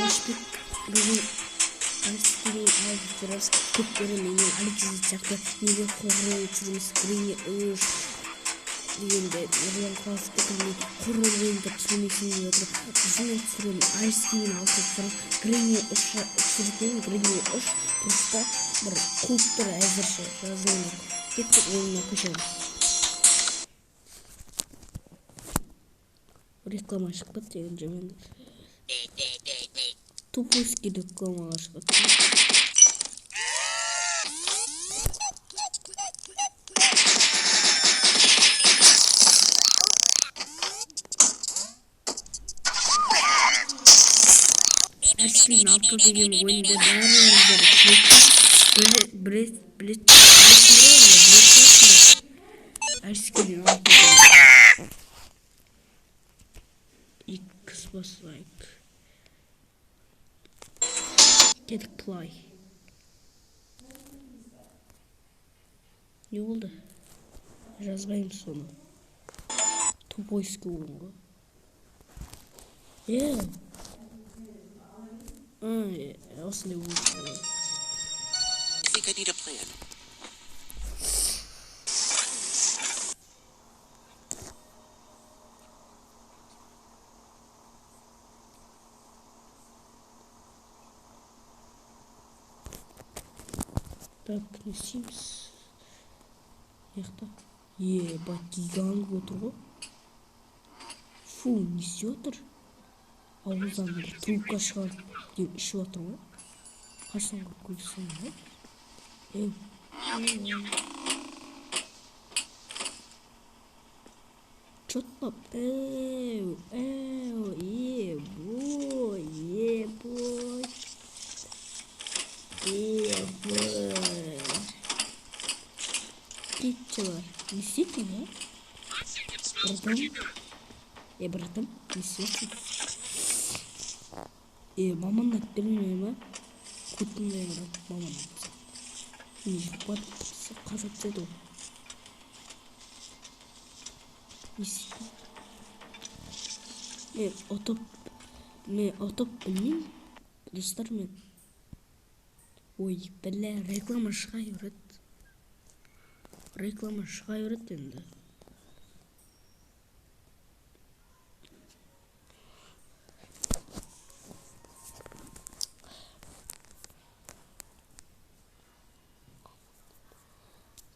Başlık bugün askeri aldırırız. Köpleri mengen alik çizecekti. Nege korru çizimiz grini ığır. Degende Neriyan klasik ekilmeyi korru reyinde çizimesini yoktu. Bizden sürüm askeri'nin altı sürüm. Grini çizirken grini ış. Просто bir kulttur әзірше жазылмақ. Кеттік ойынына көшеміз. Реклама шықты деген жемен. Тупойский рекламаға шықты. Әскердің алты деген ойында бәріңіздер білет әскердің алты деген икс басайық. Кедік плай. Не болды? Жазбаймыз соны. Тупойский ойынға. Осындай ойын. I think I need a plan. Так, несеміз. Яқта. Ебать, гиганг отыр ғой. Фу, несе отыр? Ауыздан бір трубка шығарып деп ішіп отыр ғой. Қашан көрсін ғой? Чотлап. Ебой. Кетчі бар. Не істейсің, братан? Не істейсің? Маман айтпелемей ма? Көтінлей адам маман айтса. Не жұқпат қазақ деді ол. Не істейсің? Мен отып білмеймін. Достар мен. Ой, бәлі, реклама шыға өрет енді.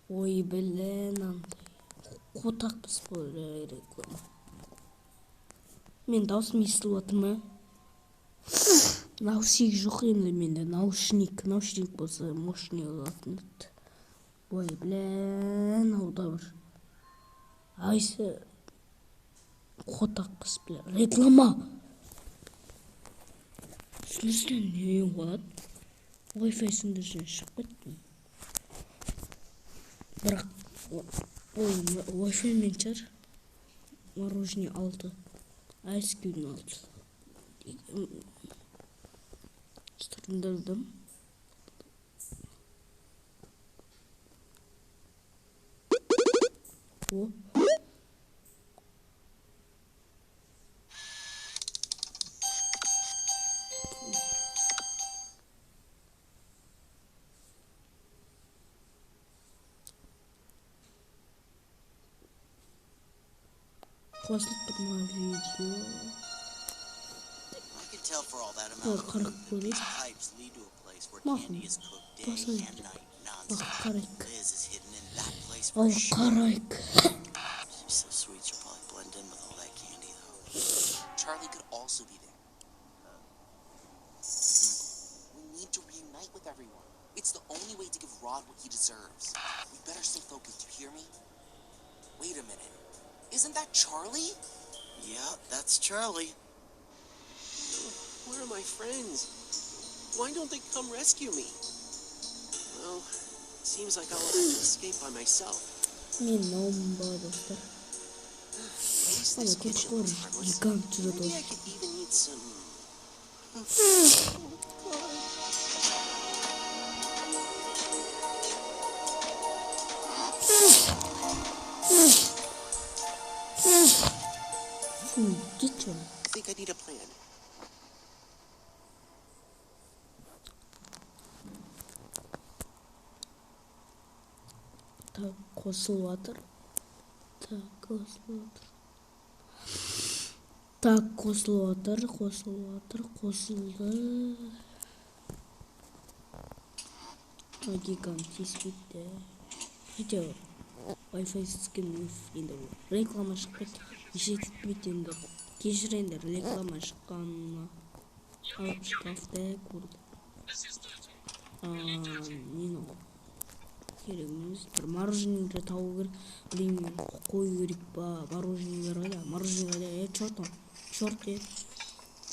Ой, блин, қотақпыз бұл реклама. Мен даусым естіліп отыр ма? Наушник жоқ енді менде. Наушник болса мощный болатын еді. Ой, блин, ауда бір. Айсы қотақпыз, блин. Реклама! Слышно, не болады? Wi-Fi-сында жын шығып кеттім. Бірақ Wi-Fi мен чар мороженое алды. Айскүйдің алды. Стұрындырдым. О. Класслық тұрма видео. Қарық көрейік. Қарайық. Қарайық. Charlie could also be there. We need to reunite with everyone. It's the only way to give Rod what he deserves. We better stay focused, you hear me? Wait a minute. Isn't that Charlie? Yeah, that's Charlie. Where are my friends? Why don't they come rescue me? Well, it seems like I'll have to escape by myself. Мен наумын ба, достар. Ана көтіқор гигант жүреді ол. Maybe I could even eat some... Get you. I think I need a plan. косулуп атыр. Так, косулуп атыр, косулду. Гигант тиспитте. Хотя Wi-Fi скин енді реклама шықпайды. Ешетпейді енді. Кешіріңдер, реклама шыққанына. Алып шкафта көрдім. Нені керек емес. Бір мороженелер табу керек. Білмеймін, қою керек па, мороженелер қайда? Мороженелер қайда? Черт.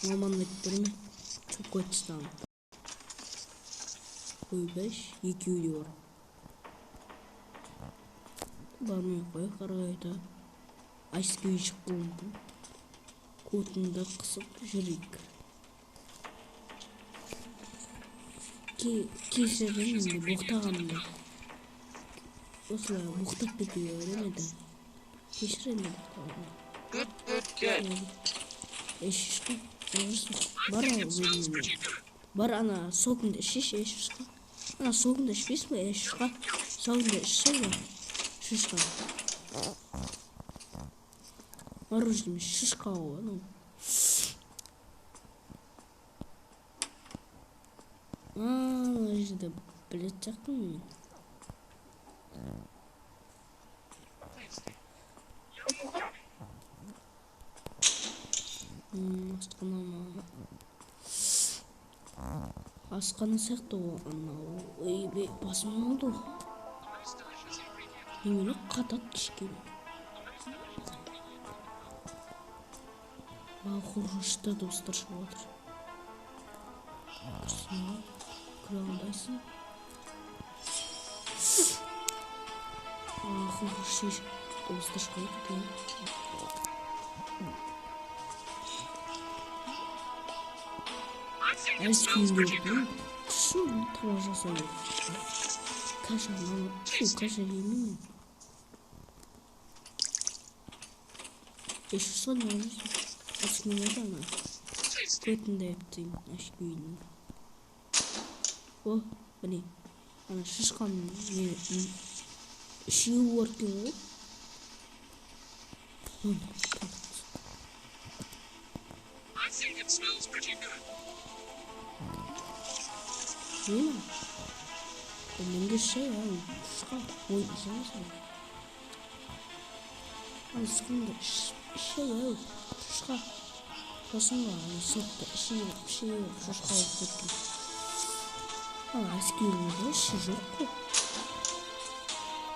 Мамам айтты ме? Çok koçtan. Koy 5, 2 diyor. Barmaya koy karayda. Ice cream çıktı. Kutunda kısıp jürik. Keşirin mi? Buhtağımda. Osla buhtak bitiyor öyle mi de? Keşirin mi buhtağımda? Eşişkin. Бар бар ана согыңды ішші шишқа. Ана согыңды ішпейсің бе шишқа? Согыңды ішші шишқа. Мороженое шишқа ғой анау. Ана жерде білет жақтым мен. Асқаны сияқты ғой анау. Ой, басым oldu. Немене қатат кішкене. Қорқынышты достар шығып отыр. Көре алмайсың. Қорқынышты достар шығып отыр. Eskiyim şu tarafa sayıyor. Kaşarlar, şu kaşar yemin. Şu son ne? Aslında ne ama? Kötünde yaptım aşkıyım. Oh, bu ne? Ana şişkan ne? Şu working. I think it smells pretty good. Değil mi? Önümde şey ya, şişka, oynayacağım sana. Hani sıkımda şey ya, şişka. Basın var, hani sokta, şey yok, şişka yok. Ama eski yıllarda şey yok mu?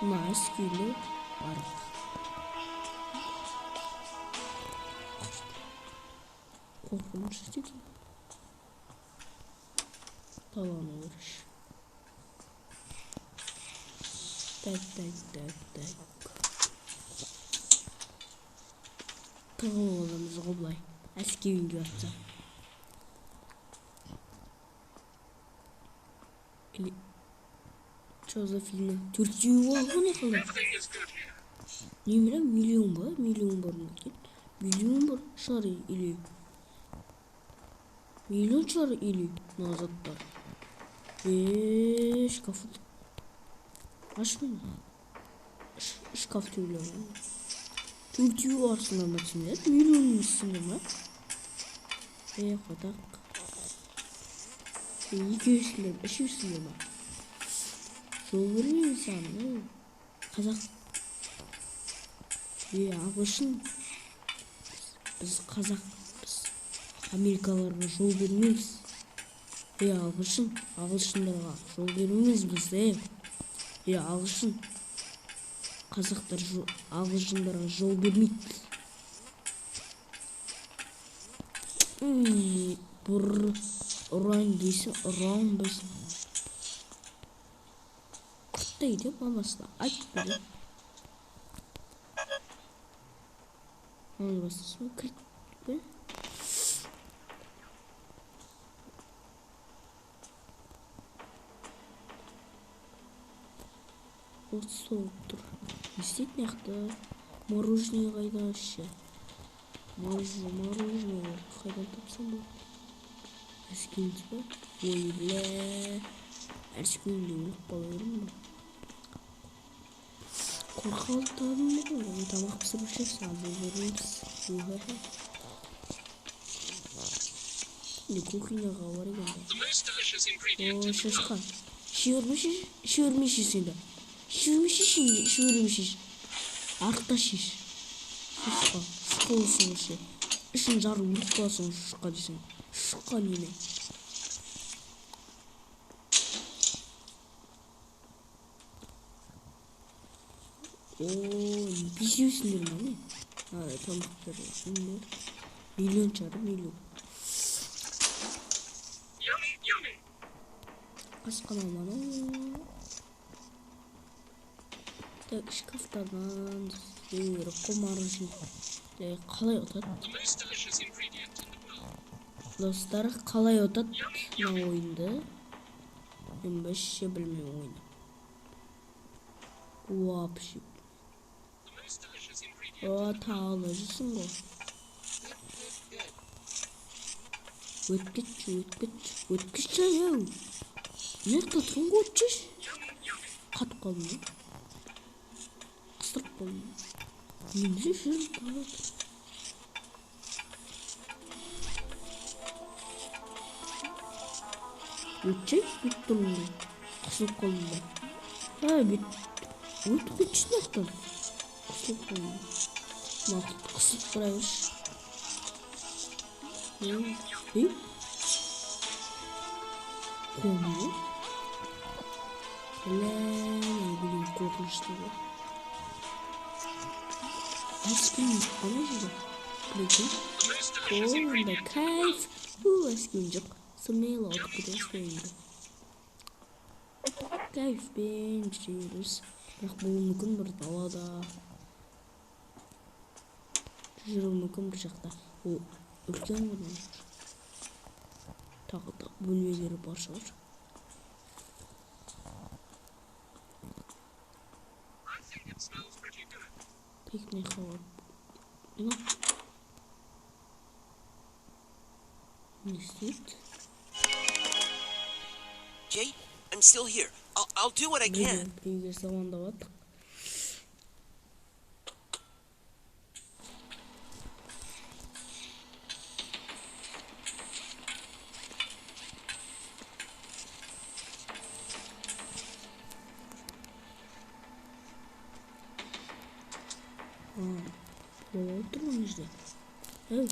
Ama eski yılda var. Korkunç değil mi? Tavan uğraş. Tak. Tavan oğlamızı qoblay. Eski video atacağım. Или что за фильм? Türkçe var bu ne kadar? Ne bileyim milyon var mı? Milyon var şarı ili. Milyon şarı ili nazatlar. Şkafı. Aç mı? Şkaf tüyler. Türkçe varsın ama içinde. Milyon içinde mi? Kadar. 200 lira, 500 lira. Жол бермей саған, қазақ. Ағылшын. Біз қазақпыз. Америкаларға жол бермейміз. Ағылшындарға жол бермейміз біз. Ағылшын. Қазақтар ағылшындарға жол бермейді. Бір ұрайын дейсің, ұранбайсың. Құттайды мамасына айтып берді. Оны бастасың кіріп бе? Ол соғып тұр. Не істейді мияқты? Мороженое қайда ше? Мороженое қайдан тапсам ба? Әскенді ба? Ой, бля. Әскенді өліп қалайырым ба? Korkaldım mı? Tamam kısa bir şey sağlayabilirim. Ne kukinyaga var ya. The most delicious ingredient O in the world. şaşkan. Şiyormuş şimdi. Şiyormuş. Arkadaş şiş. Şaşkan. Sıkılsın şey. İşin zarı vurup kalsın şaşkan desin. Şaşkan yine. Ooo bir şey sinirli mi? Ha tamam. Şimdi milyon çarı milyon. Yummy, yummy. Askan olmalı. Şkaftadan kumarıcı қалай отат? The most delicious ingredient in the world. Достар қалай отат мына ойынды? Мен вообще білмеймін ойынды. Вообще. The most delicious ingredient. О, тағалы жүрсің ғой. Өткіш ау. Не қатырың ғой өткіш? Yummy, yummy. Қатып қалдым ба? Қыстырып қалдым. Немесе жүріп қалады. Өттім. Қысылып қалдым ба? Өтіп кетшін ақтан. Қысылып қалдым. Мақұт қысылып тұра берші. Қоны? Білем қорқынышты ғой. Әскін қана жүрді. Білетін? The most delicious Онда ingredient. кайф. Әскін жоқ. Смело атып кетеміз ойынды. Кайфпен жүреміз. Бірақ бұл мүмкін бір далада. Жүру мүмкін бір жақта. Ол үлкен ғой. Тағы да бөлмелері бар шығар. I think it smells pretty good. Tekne hava. Ne istiyorsun? Jay, I'm still here. I'll do what I can. Bir zamanda var. Oturun işte. Evet.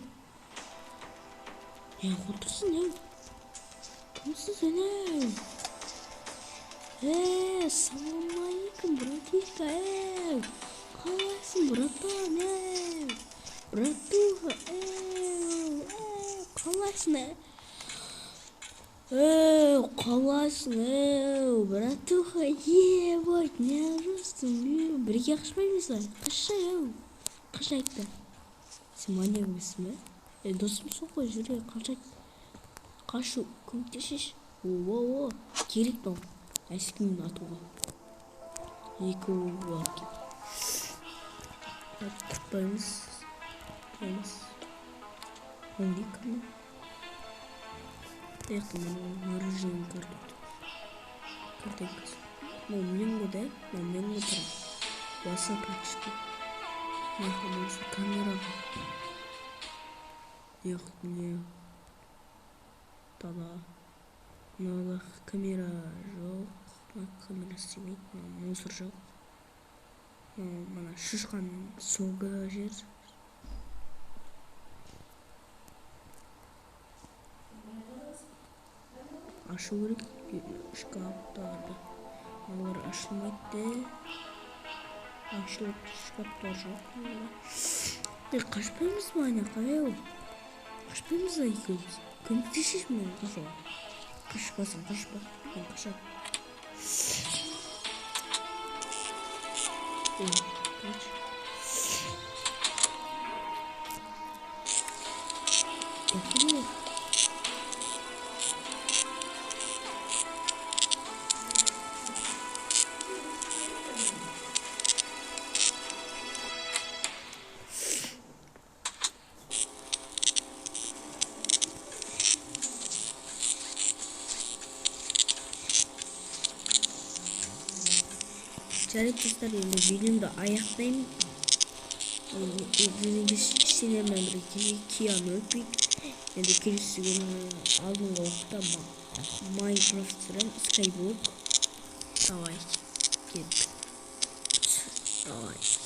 Ya otursun ya. Nasıl sen ev? Assalamualaikum bratika ev. Kalasın bratan ev. Bratuha ev. Kalasın ev. Kalasın ev. Bratuha ебать не арыстың бірге қашпаймыз ба? Қаша еу. Қаша айтты. Сен маньяк емессің бе? Досымсың ғой жүре қашайық. Қашу көмектесші. О, керек мынау. Әскімін атуға. Екі бар екен. Тықпаймыз. Ол не кімі? Яқты мороженый картинкасы. Момненго да? Момненго тұрам. Баса практически. Яқты камераға. Яқты не? Тада. Мынада камера жоқ. Камера істемейді. Мусор жоқ. Мына шышқан соңғы жер. Ашу керек шкафтарды. Олар ашылмайды. Ашылып шкафтар жоқ. Қашпаймыз ба анаққа? Қашпаймыз ба екеуміз? Көмектесші мен қашуға. Қашпасын, қашпа. Мен қашам. Қач. Яқын. жарайт достор, енді видеомду аяктайм. Бүгүнкү силермен бирге Кияны өтпөйт. Енді келесі күні алдыңғы уақытта Майнкрафт сүрем, Skyblock. Давай, кеттік. Давай.